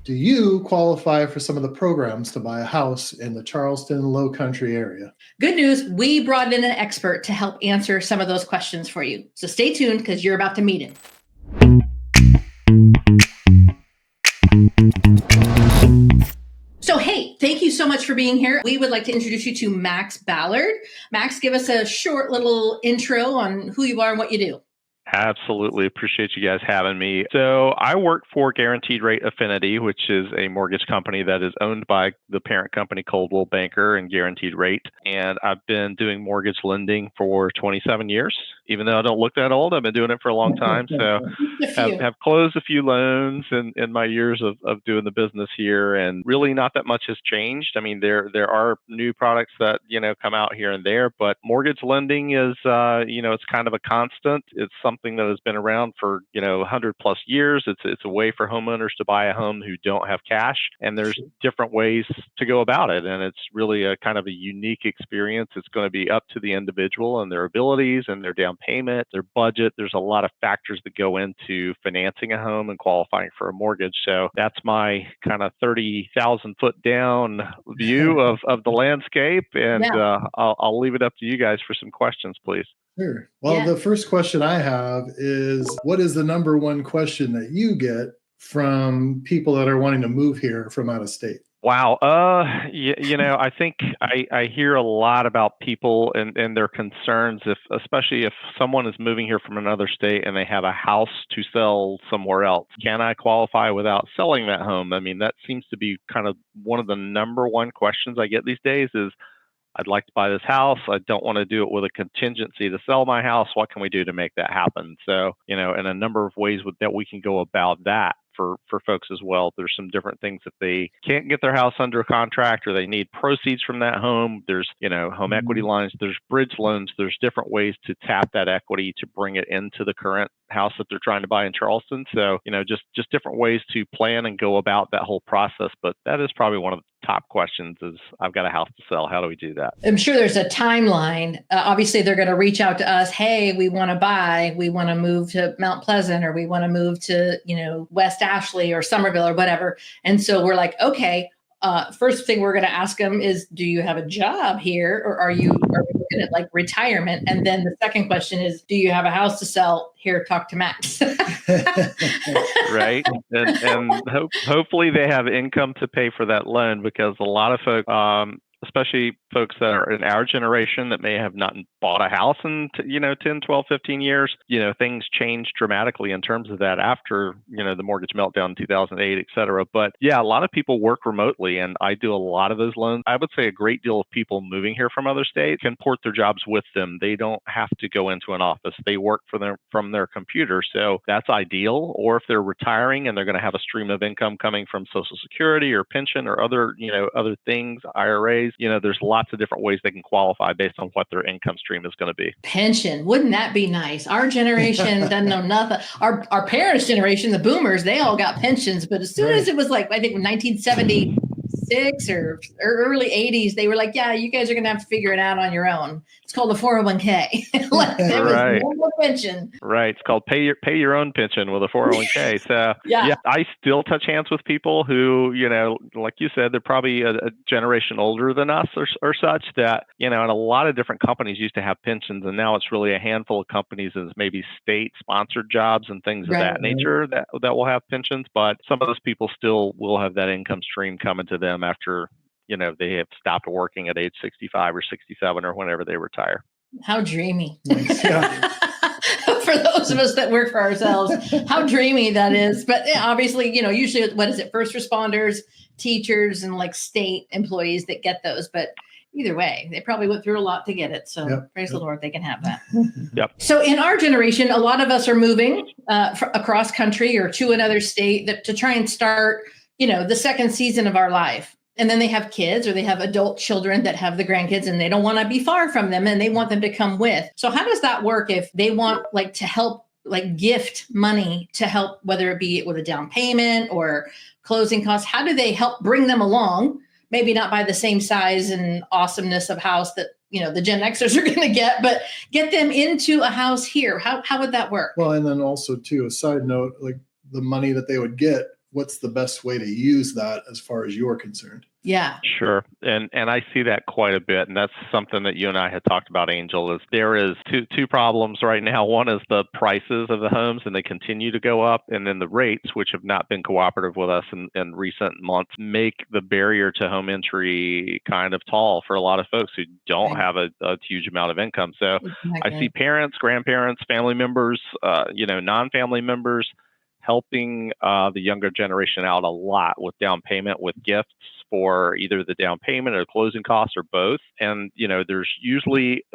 Do you qualify for some of the programs to buy a house in the Charleston Low Country area? Good news, we brought in an expert to help answer some of those questions for you. So stay tuned because you're about to meet him. So, hey, thank you so much for being here. We would like to introduce you to Max Ballard. Max, give us a short little intro on who you are and what you do. Absolutely. Appreciate you guys having me. So I work for Guaranteed Rate Affinity, which is a mortgage company that is owned by the parent company Coldwell Banker and Guaranteed Rate. And I've been doing mortgage lending for 27 years. Even though I don't look that old, I've been doing it for a long time. So have closed a few loans in my years of doing the business here, and really not that much has changed. I mean, there are new products that, come out here and there, but mortgage lending is, it's kind of a constant. It's something that has been around for, 100 plus years. It's a way for homeowners to buy a home who don't have cash, and there's different ways to go about it. And it's really a kind of a unique experience. It's going to be up to the individual and their abilities and their down payment, their budget. There's a lot of factors that go into financing a home and qualifying for a mortgage. So that's my kind of 30,000 foot down view of the landscape. And I'll leave it up to you guys for some questions, please. Sure. Well, the first question I have is, what is the number one question that you get from people that are wanting to move here from out of state? Wow. I think I hear a lot about people and their concerns, especially if someone is moving here from another state and they have a house to sell somewhere else. Can I qualify without selling that home? I mean, that seems to be kind of one of the number one questions I get these days is, I'd like to buy this house. I don't want to do it with a contingency to sell my house. What can we do to make that happen? So, in a number of ways that we can go about that for folks as well. There's some different things if they can't get their house under contract or they need proceeds from that home. There's, home equity lines, there's bridge loans, there's different ways to tap that equity to bring it into the current house that they're trying to buy in Charleston. So, just different ways to plan and go about that whole process. But that is probably one of the top questions is, I've got a house to sell. How do we do that? I'm sure there's a timeline. Obviously, they're going to reach out to us. Hey, we want to buy. We want to move to Mount Pleasant, or we want to move to, West Ashley or Somerville or whatever. And so we're like, okay, first thing we're going to ask them is, do you have a job here, or are we looking at like retirement? And then the second question is, do you have a house to sell? Here, talk to Max. Right. And hopefully they have income to pay for that loan, because a lot of folks, especially folks that are in our generation that may have not bought a house in 10, 12, 15 years, things changed dramatically in terms of that after, the mortgage meltdown in 2008, et cetera. But yeah, a lot of people work remotely, and I do a lot of those loans. I would say a great deal of people moving here from other states can port their jobs with them. They don't have to go into an office. They work from their computer. So that's ideal. Or if they're retiring and they're going to have a stream of income coming from Social Security or pension or other things, IRAs, there's lots of different ways they can qualify based on what their income stream is going to be. Pension. Wouldn't that be nice? Our generation doesn't know nothing. Our parents' generation, the boomers, they all got pensions. But as soon as it was like, I think 1976 or early 80s, they were like, yeah, you guys are going to have to figure it out on your own. It's called a 401k. Right. No pension. Right. It's called pay your own pension with a 401k. So yeah, I still touch hands with people who, like you said, they're probably a generation older than us or such that, and a lot of different companies used to have pensions, and now it's really a handful of companies as maybe state sponsored jobs and things of that nature that will have pensions. But some of those people still will have that income stream coming to them after, they have stopped working at age 65 or 67 or whenever they retire. How dreamy. For those of us that work for ourselves, how dreamy that is. But obviously, usually, what is it? First responders, teachers, and like state employees that get those. But either way, they probably went through a lot to get it. So praise the Lord, they can have that. Yep. So in our generation, a lot of us are moving across country or to another state to try and start, the second season of our life. And then they have kids or they have adult children that have the grandkids, and they don't want to be far from them and they want them to come with. So how does that work if they want to help, gift money to help, whether it be with a down payment or closing costs? How do they help bring them along? Maybe not by the same size and awesomeness of house that, the Gen Xers are going to get, but get them into a house here. How would that work? Well, and then also too, a side note, the money that they would get what's the best way to use that as far as you're concerned? Yeah. Sure. And I see that quite a bit. And that's something that you and I had talked about, Angel, is there is two problems right now. One is the prices of the homes, and they continue to go up. And then the rates, which have not been cooperative with us in recent months, make the barrier to home entry kind of tall for a lot of folks who don't have a huge amount of income. So I see parents, grandparents, family members, non-family members helping the younger generation out a lot with down payment, with gifts for either the down payment or closing costs or both. And, there's usually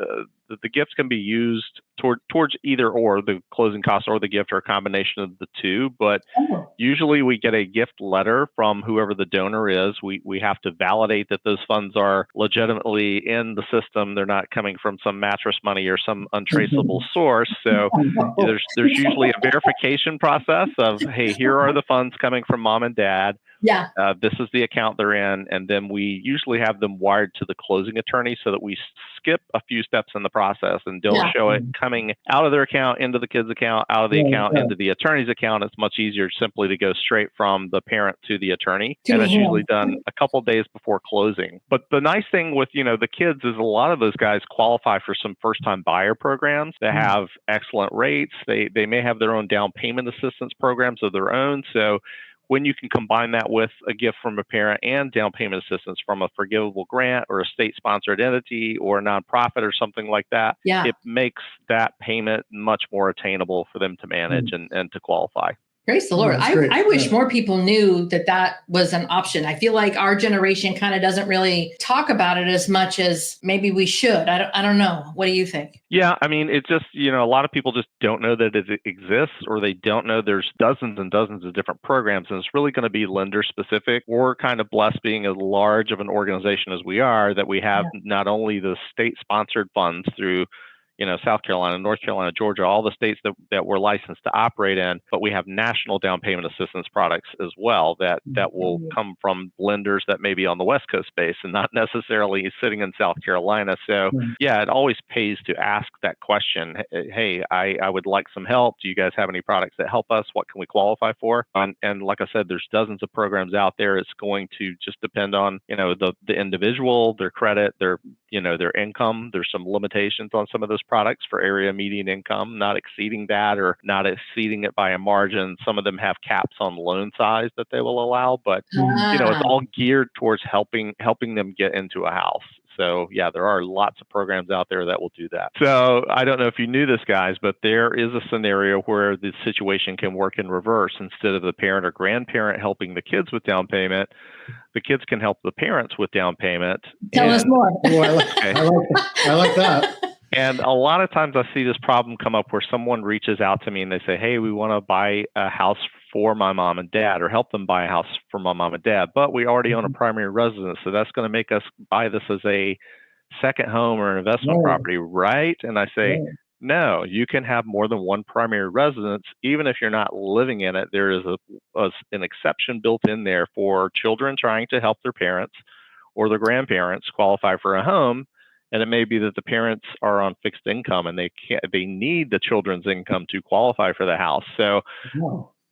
the gifts can be used towards either or, the closing costs or the gift, or a combination of the two. But usually we get a gift letter from whoever the donor is. We have to validate that those funds are legitimately in the system. They're not coming from some mattress money or some untraceable source. So there's usually a verification process of, hey, here are the funds coming from mom and dad. Yeah. This is the account they're in. And then we usually have them wired to the closing attorney so that we skip a few steps in the process and don't show it coming out of their account into the kid's account, out of the account into the attorney's account. It's much easier simply to go straight from the parent to the attorney. And it's usually done a couple days before closing. But the nice thing with, the kids is a lot of those guys qualify for some first-time buyer programs that have excellent rates. They may have their own down payment assistance programs of their own. So when you can combine that with a gift from a parent and down payment assistance from a forgivable grant or a state-sponsored entity or a nonprofit or something like that, it makes that payment much more attainable for them to manage and to qualify. Praise the Lord. I wish more people knew that was an option. I feel like our generation kind of doesn't really talk about it as much as maybe we should. I don't know. What do you think? Yeah, I mean, it's just, a lot of people just don't know that it exists, or they don't know there's dozens and dozens of different programs, and it's really going to be lender specific. We're kind of blessed being as large of an organization as we are, that we have not only the state-sponsored funds through South Carolina, North Carolina, Georgia, all the states that we're licensed to operate in, but we have national down payment assistance products as well that will come from lenders that may be on the West Coast base and not necessarily sitting in South Carolina. So it always pays to ask that question. Hey, I would like some help. Do you guys have any products that help us? What can we qualify for? And like I said, there's dozens of programs out there. It's going to just depend on, the individual, their credit, their income. There's some limitations on some of those products for area median income, not exceeding that or not exceeding it by a margin. Some of them have caps on loan size that they will allow, but it's all geared towards helping them get into a house. So there are lots of programs out there that will do that. So I don't know if you knew this, guys, but there is a scenario where the situation can work in reverse. Instead of the parent or grandparent helping the kids with down payment, the kids can help the parents with down payment. Tell us more. I like that. And a lot of times I see this problem come up where someone reaches out to me and they say, hey, we want to buy a house for my mom and dad, or help them buy a house for my mom and dad, but we already own a primary residence. So that's going to make us buy this as a second home or an investment property, right? And I say, no, you can have more than one primary residence, even if you're not living in it. There is an exception built in there for children trying to help their parents or their grandparents qualify for a home. And it may be that the parents are on fixed income and they need the children's income to qualify for the house. So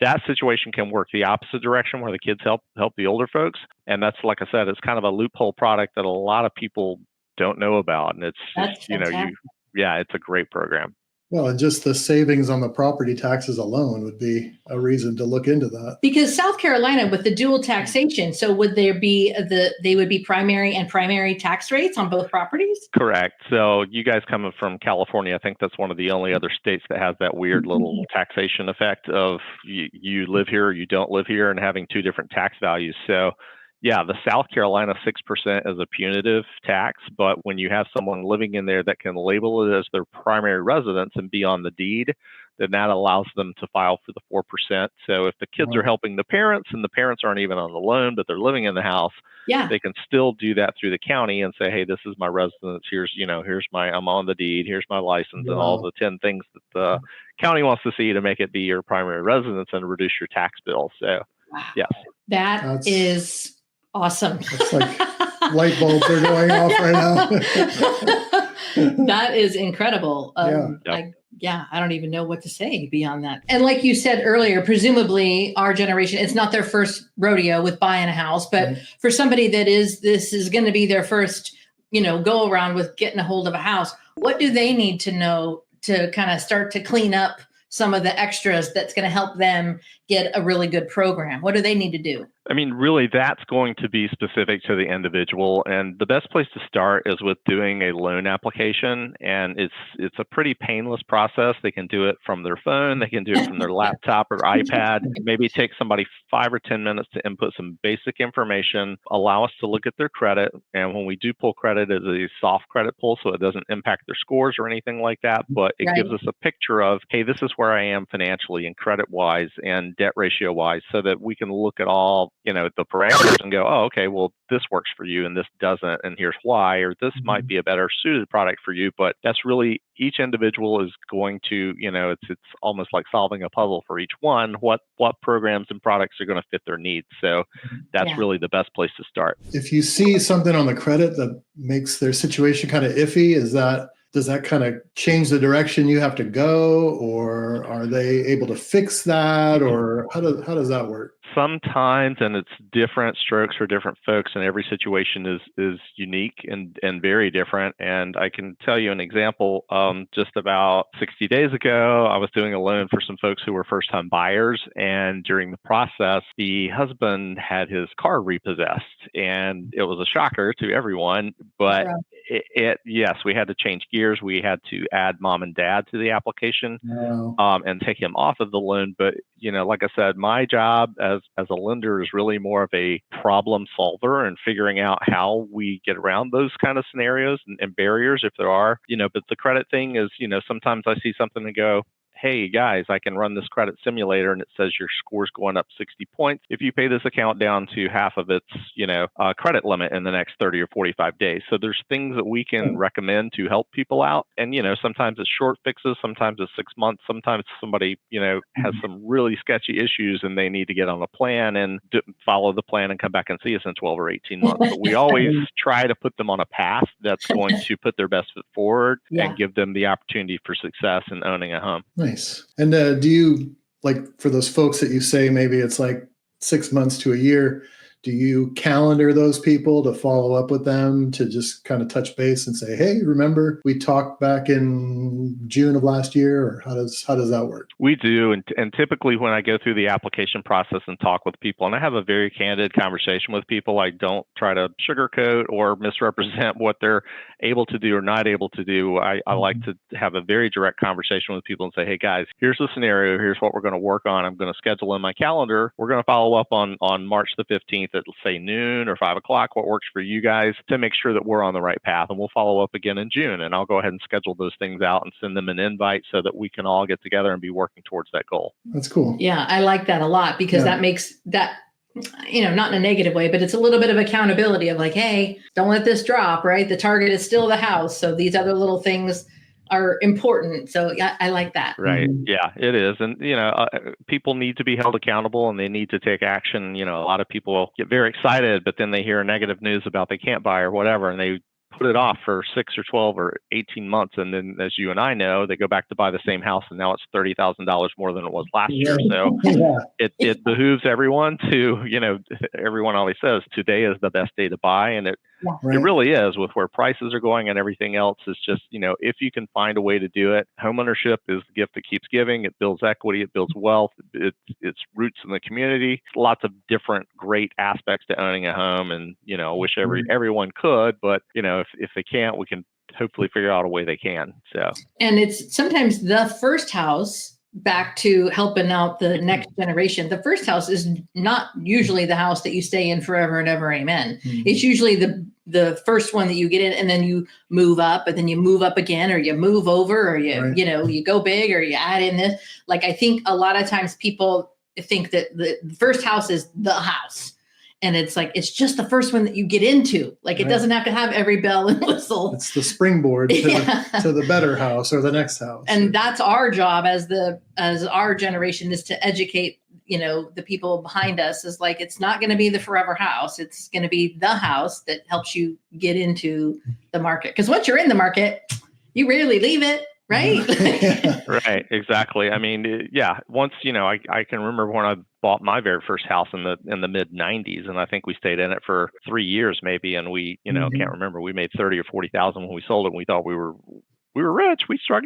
that situation can work the opposite direction, where the kids help the older folks. And that's, like I said, it's kind of a loophole product that a lot of people don't know about. And it's just, it's a great program. Well, and just the savings on the property taxes alone would be a reason to look into that. Because South Carolina with the dual taxation, so would there be they would be primary and primary tax rates on both properties? Correct. So you guys coming from California, I think that's one of the only other states that has that weird little taxation effect of you live here or you don't live here, and having two different tax values. So the South Carolina 6% is a punitive tax, but when you have someone living in there that can label it as their primary residence and be on the deed, then that allows them to file for the 4%. So if the kids are helping the parents and the parents aren't even on the loan, but they're living in the house, they can still do that through the county and say, hey, this is my residence. Here's I'm on the deed. Here's my license and all the 10 things that the county wants to see to make it be your primary residence and reduce your tax bill. So, yes. That is awesome. It's like light bulbs are going off right now. That is incredible. Yeah, I don't even know what to say beyond that. And like you said earlier, presumably our generation, it's not their first rodeo with buying a house, but for somebody this is going to be their first, go around with getting a hold of a house. What do they need to know to kind of start to clean up some of the extras that's going to help them get a really good program? What do they need to do? I mean, really, that's going to be specific to the individual. And the best place to start is with doing a loan application. And it's a pretty painless process. They can do it from their phone. They can do it from their laptop or iPad. Maybe take somebody 5 or 10 minutes to input some basic information, allow us to look at their credit. And when we do pull credit, it's a soft credit pull, so it doesn't impact their scores or anything like that. But it gives us a picture of, hey, this is where I am financially and credit-wise and debt ratio-wise, so that we can look at all the parameters and go, oh, okay, well, this works for you and this doesn't, and here's why, or this might be a better suited product for you. But that's really, each individual is going to, it's almost like solving a puzzle for each one. What programs and products are going to fit their needs? So that's really the best place to start. If you see something on the credit that makes their situation kind of iffy, does that kind of change the direction you have to go, or are they able to fix that, or how does that work? Sometimes, and it's different strokes for different folks, and every situation is unique and very different. And I can tell you an example. Just about 60 days ago, I was doing a loan for some folks who were first-time buyers, and during the process, the husband had his car repossessed, and it was a shocker to everyone. But yes, we had to change gears. We had to add mom and dad to the application and take him off of the loan. But like I said, my job as a lender is really more of a problem solver and figuring out how we get around those kind of scenarios and barriers if there are. But the credit thing is, sometimes I see something and go, hey guys, I can run this credit simulator and it says your score's going up 60 points if you pay this account down to half of its, credit limit in the next 30 or 45 days. So there's things that we can recommend to help people out. And, sometimes it's short fixes, sometimes it's 6 months, sometimes somebody, has some really sketchy issues and they need to get on a plan and follow the plan and come back and see us in 12 or 18 months. But we always try to put them on a path that's going to put their best foot forward and give them the opportunity for success in owning a home. Nice. And do you, like, for those folks that you say maybe it's like 6 months to a year, do you calendar those people to follow up with them to just kind of touch base and say, hey, remember we talked back in June of last year? Or how does that work? We do. And typically when I go through the application process and talk with people, and I have a very candid conversation with people, I don't try to sugarcoat or misrepresent what they're able to do or not able to do. I like to have a very direct conversation with people and say, hey guys, here's the scenario. Here's what we're going to work on. I'm going to schedule in my calendar. We're going to follow up on March the 15th at, say, noon or 5 o'clock, what works for you guys, to make sure that we're on the right path. And we'll follow up again in June, and I'll go ahead and schedule those things out and send them an invite so that we can all get together and be working towards that goal. That's cool. Yeah, I like that a lot, because that makes that, not in a negative way, but it's a little bit of accountability of like, hey, don't let this drop, right? The target is still the house. So these other little things are important. So yeah, I like that. Right. Yeah, it is. And, people need to be held accountable and they need to take action. A lot of people get very excited, but then they hear negative news about they can't buy or whatever, and they put it off for 6 or 12 or 18 months. And then, as you and I know, they go back to buy the same house and now it's $30,000 more than it was last year. So it behooves everyone to, everyone always says today is the best day to buy. And it really is, with where prices are going and everything else. Is just, if you can find a way to do it, homeownership is the gift that keeps giving. It builds equity, it builds wealth, it's roots in the community. Lots of different great aspects to owning a home. And, I wish everyone could, but, if they can't, we can hopefully figure out a way they can. So, and it's sometimes the first house, back to helping out the next generation. The first house is not usually the house that you stay in forever and ever. Amen. It's usually the first one that you get in, and then you move up, and then you move up again, or you move over, or you go big, or you add in this. Like, I think a lot of times people think that the first house is the house. And it's like, it's just the first one that you get into. Like, it doesn't have to have every bell and whistle. It's the springboard to the better house or the next house. And that's our job as our generation, is to educate, the people behind us, is like, it's not going to be the forever house. It's going to be the house that helps you get into the market. Because once you're in the market, you rarely leave it. right? Yeah. Right, exactly. I mean, yeah. Once I can remember when I bought my very first house in the mid '90s, and I think we stayed in it for 3 years maybe, and we can't remember, we made 30 or 40,000 when we sold it. And we thought we were rich. We struck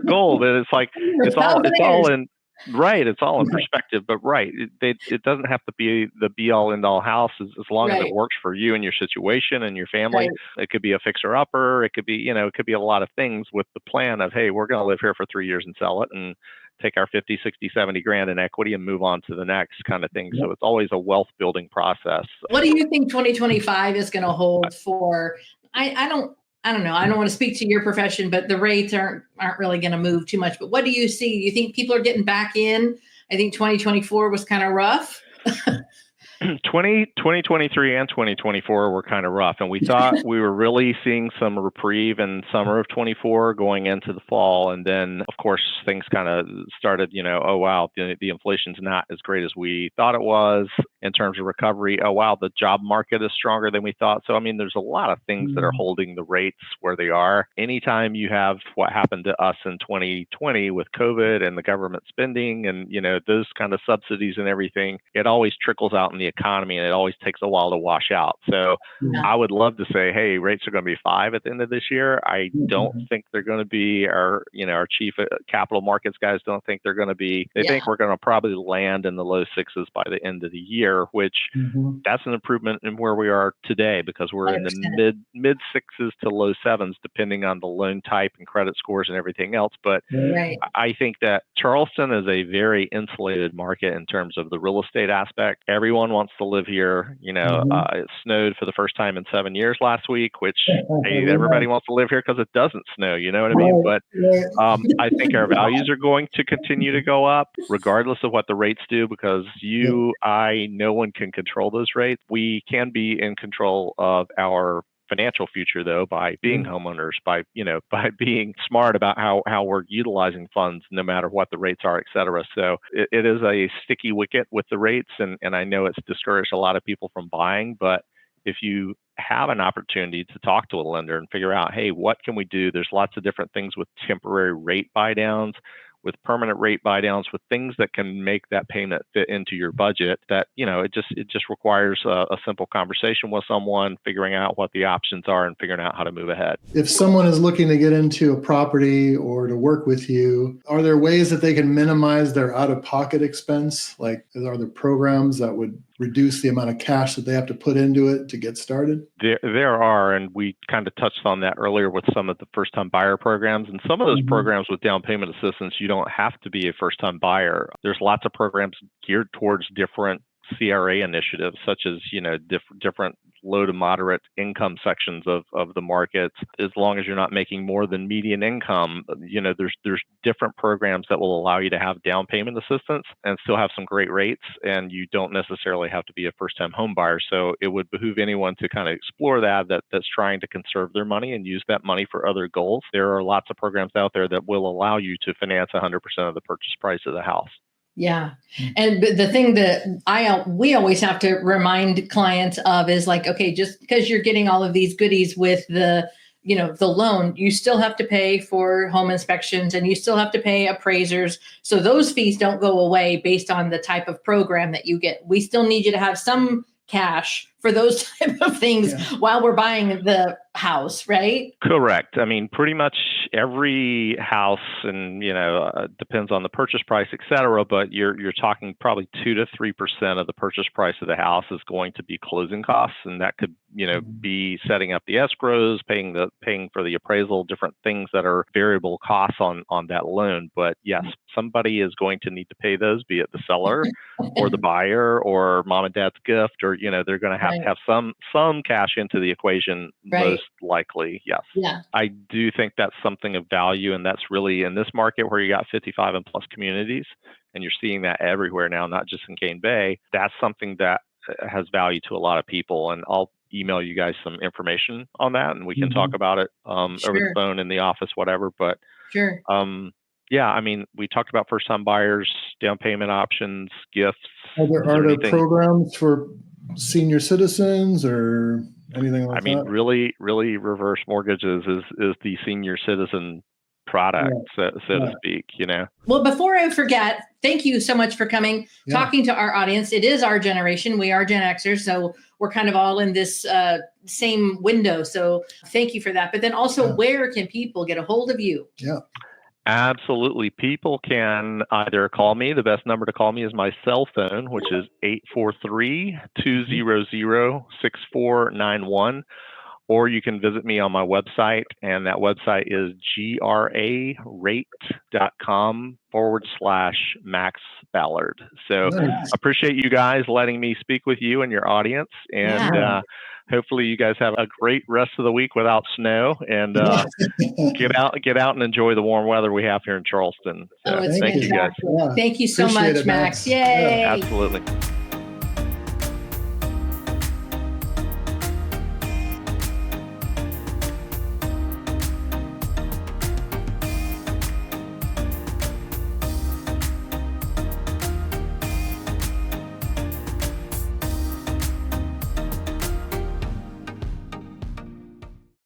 gold, and it's like it's all in. Right, it's all in perspective, but right, it doesn't have to be the be all end all house as long as it Right, works for you and your situation and your family. right, It could be a fixer upper. It could be a lot of things with the plan of, hey, we're going to live here for 3 years and sell it and take our 50, 60, 70 grand in equity and move on to the next kind of thing. So it's always a wealth building process. What do you think 2025 is going to hold for? I don't know. I don't want to speak to your profession, but the rates aren't really going to move too much. But what do you see? Do you think people are getting back in? I think 2024 was kind of rough. 2023 and 2024 were kind of rough, and we thought we were really seeing some reprieve in summer of 24 going into the fall, and then of course things kind of started, oh wow, the inflation's not as great as we thought it was in terms of recovery. Oh wow, the job market is stronger than we thought. So I mean, there's a lot of things that are holding the rates where they are. Anytime you have what happened to us in 2020 with COVID and the government spending and those kind of subsidies and everything, it always trickles out in the economy, and it always takes a while to wash out. So I would love to say, hey, rates are going to be 5 at the end of this year. I don't think they're going to be. Our chief capital markets guys don't think they're going to be. They think we're going to probably land in the low 6s by the end of the year, which that's an improvement in where we are today, because we're 100%. In the mid 6s to low 7s, depending on the loan type and credit scores and everything else. But I think that Charleston is a very insulated market in terms of the real estate aspect. Everyone wants to live here. It snowed for the first time in 7 years last week, which hey, everybody wants to live here because it doesn't snow. You know what I mean? But I think our values are going to continue to go up regardless of what the rates do, because no one can control those rates. We can be in control of our financial future, though, by being homeowners, by being smart about how we're utilizing funds, no matter what the rates are, et cetera. So it is a sticky wicket with the rates, and I know it's discouraged a lot of people from buying. But if you have an opportunity to talk to a lender and figure out, hey, what can we do? There's lots of different things with temporary rate buy downs, with permanent rate buy downs, with things that can make that payment fit into your budget. That it just requires a simple conversation with someone, figuring out what the options are and figuring out how to move ahead. If someone is looking to get into a property or to work with you, are there ways that they can minimize their out-of-pocket expense? Like, are there programs that would reduce the amount of cash that they have to put into it to get started? There are, and we kind of touched on that earlier with some of the first-time buyer programs. And some of those programs with down payment assistance, you don't have to be a first-time buyer. There's lots of programs geared towards different CRA initiatives, such as different low to moderate income sections of the markets. As long as you're not making more than median income, there's different programs that will allow you to have down payment assistance and still have some great rates, and you don't necessarily have to be a first-time home buyer. So it would behoove anyone to kind of explore that's trying to conserve their money and use that money for other goals. There are lots of programs out there that will allow you to finance 100% of the purchase price of the house. Yeah. And the thing that we always have to remind clients of is like, okay, just because you're getting all of these goodies with the loan, you still have to pay for home inspections and you still have to pay appraisers. So those fees don't go away based on the type of program that you get. We still need you to have some cash for those type of things while we're buying the house, right? Correct. I mean, pretty much every house, and depends on the purchase price, et cetera, but you're talking probably 2 to 3% of the purchase price of the house is going to be closing costs, and that could be setting up the escrows, paying for the appraisal, different things that are variable costs on that loan. But yes, somebody is going to need to pay those, be it the seller or the buyer or mom and dad's gift, or they're going to have to have some cash into the equation, most likely. Yes. Yeah. I do think that's something of value, and that's really in this market where you got 55 and plus communities, and you're seeing that everywhere now, not just in Cane Bay. That's something that has value to a lot of people, and I'll email you guys some information on that, and we can talk about it over the phone, in the office, whatever. But yeah, I mean, we talked about first-time buyers, down payment options, gifts. Are there programs for senior citizens or anything like that? I mean, really reverse mortgages is the senior citizen product, so Yeah. to speak, you know. Well, before I forget, thank you so much for coming, Yeah. talking to our audience. It is our generation. We are Gen Xers, so we're kind of all in this same window. So thank you for that. But then also, where can people get a hold of you? Yeah. Absolutely. People can either call me. The best number to call me is my cell phone, which is 843-200-6491. Or you can visit me on my website, and that website is grarate.com/Max Ballard. So Nice. appreciate you guys letting me speak with you and your audience. And hopefully you guys have a great rest of the week without snow, and get out and enjoy the warm weather we have here in Charleston. So It's thank you guys. fantastic. Thank you so Appreciate much, it, Max. Max. Yay. Absolutely.